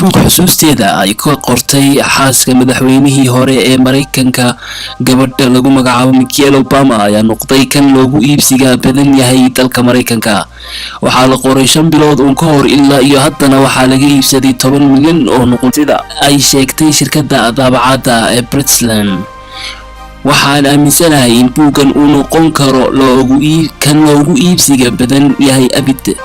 buug xusuusteeda ay ka qortay xaaska madaxweynihii hore ee Mareykanka gabadha lagu magacaabo Michelle Obama ayaa noqday kan loogu iibsiga badan yahay dalka Mareykanka. waxaa la qoray 5 bilood oo ka hor ilaa iyo haddana waxaa laga iibsaday 10 milyan oo nuqul sida ay sheegtay shirkadda daabacadda ee Britland. waxaan aaminsanahay in buugan uu noqon karo loogu iibsiga badan yahay abid,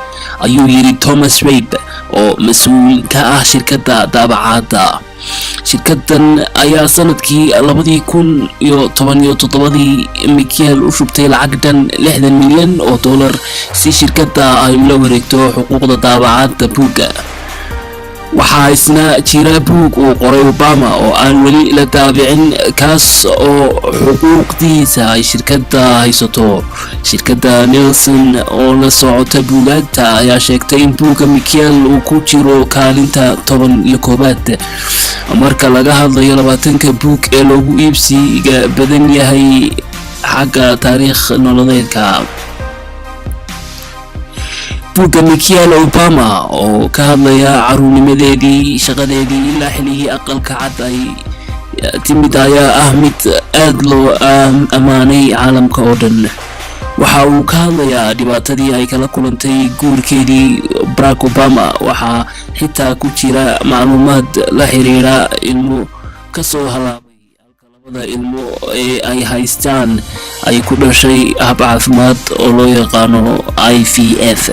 ayuu yiri Thomas Rabe oo mas'uul ka ah shirkadda daabacadda. shirkaddan ayaa sanadkii 2017 Michelle u shubtay lacag dhan $60 milyan oo dollar si shirkadda ay ula wareegto xuquuqda daabacadda buugga. waxaa isna jira buug uu qoray Obama oo aan weli la daabicin kaas oo xuquuqdiisa ay shirkadda haysato. shirkadda Nielsen oo la socota buugaagta ayaa sheegtay in buugga Michelle uu ku jiro kaalinta 11aad marka laga hadlayo 20 buug ee loogu iibsiga badan yahay xagga taariikh nololeedka. buugga Michelle Obama oo ka hadlaya caruurnimadeedii, shaqadeedii ilaa xilligii aqalka cad ay timid ayaa ah mid aad loo amaanay caalamka oo dhan. waxa uu ka hadlayaa dhibaatadii ay kala kulantay guurkeedii Barack Obama. waxaa xitaa ku jira macluumaad la xiriira ilmo ka soo halaabay labada ilmo ee ay haystaan ay ku dhashay hab caafimaad oo loo yaqaano IVF.